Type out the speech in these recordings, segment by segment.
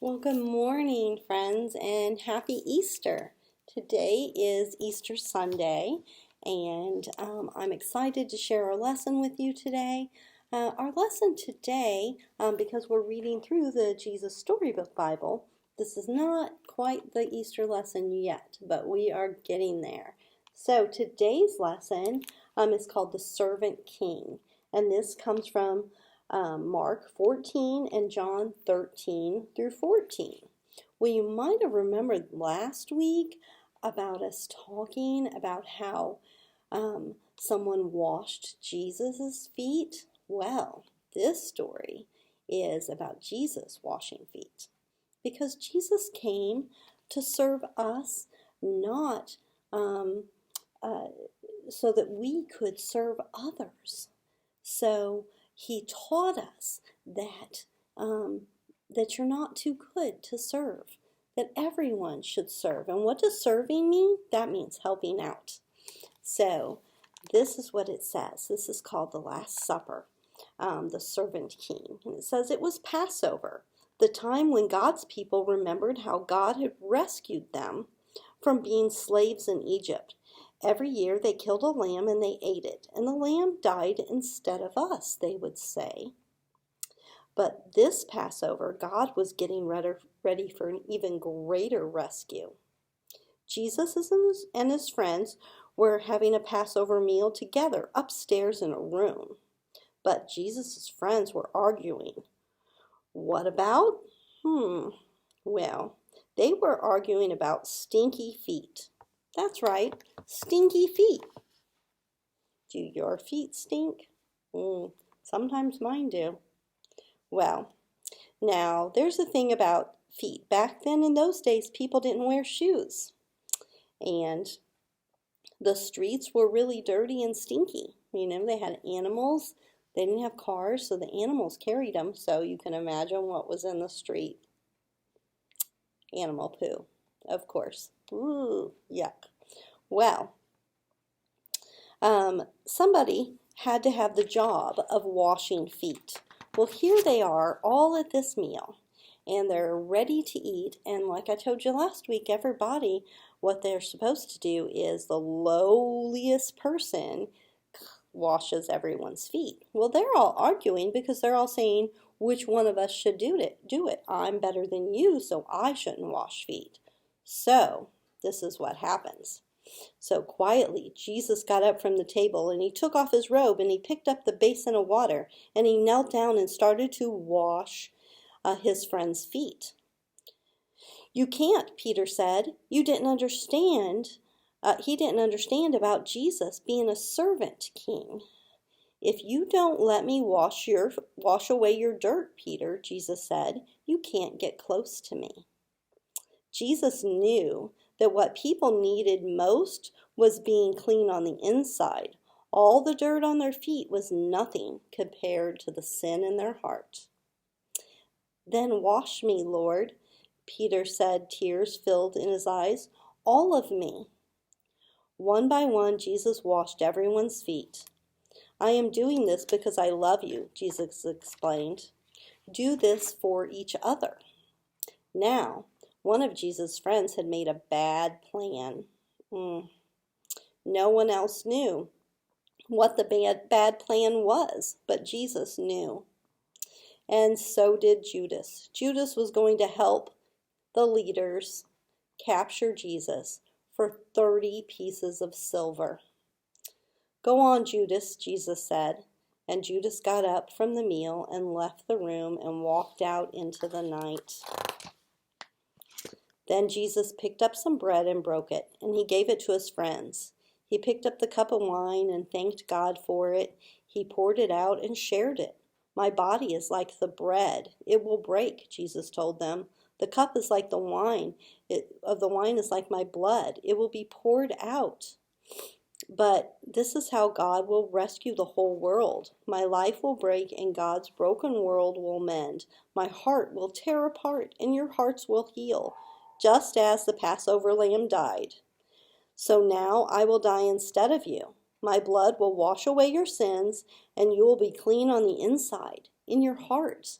Well, good morning, friends, and happy Easter. Today is Easter Sunday, and I'm excited to share our lesson with you today. Our lesson today, because we're reading through the Jesus Storybook Bible, this is not quite the Easter lesson yet, but we are getting there. So today's lesson is called The Servant King, and this comes from Mark 14 and John 13 through 14. Well, you might have remembered last week about us talking about how someone washed Jesus' feet. Well, this story is about Jesus washing feet because Jesus came to serve us, not so that we could serve others. So he taught us that you're not too good to serve, that everyone should serve. And what does serving mean? That means helping out. So this is what it says. This is called the Last Supper, the Servant King. And it says it was Passover, the time when God's people remembered how God had rescued them from being slaves in Egypt. Every year they killed a lamb and they ate it, and the lamb died instead of us, they would say. But this Passover, God was getting ready for an even greater rescue. Jesus and his friends were having a Passover meal together upstairs in a room. But Jesus' friends were arguing. What about? Well, they were arguing about stinky feet. That's right, stinky feet. Do your feet stink? Sometimes mine do. Well, now there's the thing about feet. Back then in those days, people didn't wear shoes. And the streets were really dirty and stinky. You know, they had animals. They didn't have cars, so the animals carried them. So you can imagine what was in the street. Animal poo, of course. Ooh, yuck. Well, somebody had to have the job of washing feet. Well, here they are all at this meal, and they're ready to eat. And like I told you last week, everybody, what they're supposed to do is the lowliest person washes everyone's feet. Well, they're all arguing because they're all saying which one of us should do it. I'm better than you, so I shouldn't wash feet. So this is what happens. So quietly, Jesus got up from the table and he took off his robe and he picked up the basin of water and he knelt down and started to wash his friend's feet. You can't, Peter said. You didn't understand. He didn't understand about Jesus being a servant king. If you don't let me wash away your dirt, Peter, Jesus said, you can't get close to me. Jesus knew that what people needed most was being clean on the inside. All the dirt on their feet was nothing compared to the sin in their heart. Then wash me, Lord, Peter said, tears filled in his eyes. All of me. One by one, Jesus washed everyone's feet. I am doing this because I love you, Jesus explained. Do this for each other. Now, one of Jesus' friends had made a bad plan. No one else knew what the bad plan was, but Jesus knew. And so did Judas. Judas was going to help the leaders capture Jesus for 30 pieces of silver. Go on, Judas, Jesus said. And Judas got up from the meal and left the room and walked out into the night. Then Jesus picked up some bread and broke it, and he gave it to his friends. He picked up the cup of wine and thanked God for it. He poured it out and shared it. My body is like the bread. It will break, Jesus told them. The cup is like the wine. The wine is like my blood. It will be poured out. But this is how God will rescue the whole world. My life will break and God's broken world will mend. My heart will tear apart and your hearts will heal, just as the Passover lamb died. So now I will die instead of you. My blood will wash away your sins and you will be clean on the inside, in your heart.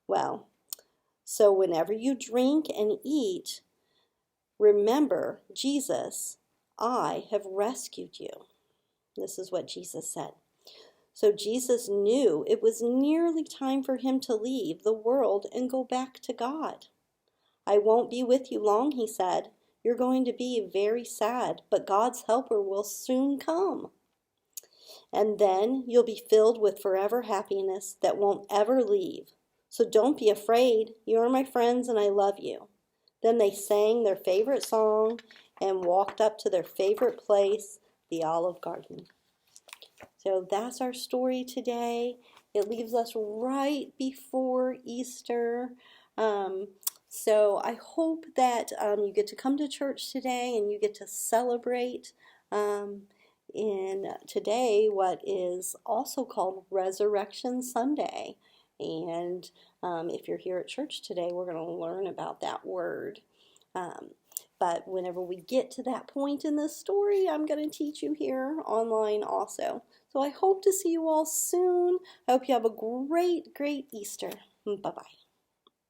Wow. Well, So whenever you drink and eat, remember, Jesus, I have rescued you. This is what Jesus said. So Jesus knew it was nearly time for him to leave the world and go back to God. I won't be with you long, he said. You're going to be very sad, but God's helper will soon come. And then you'll be filled with forever happiness that won't ever leave. So don't be afraid. You're my friends and I love you. Then they sang their favorite song and walked up to their favorite place, the Olive Garden. So that's our story today. It leaves us right before Easter. So I hope that you get to come to church today and you get to celebrate in today what is also called Resurrection Sunday. And if you're here at church today, we're going to learn about that word. But whenever we get to that point in this story, I'm going to teach you here online also. So I hope to see you all soon. I hope you have a great, great Easter. Bye-bye.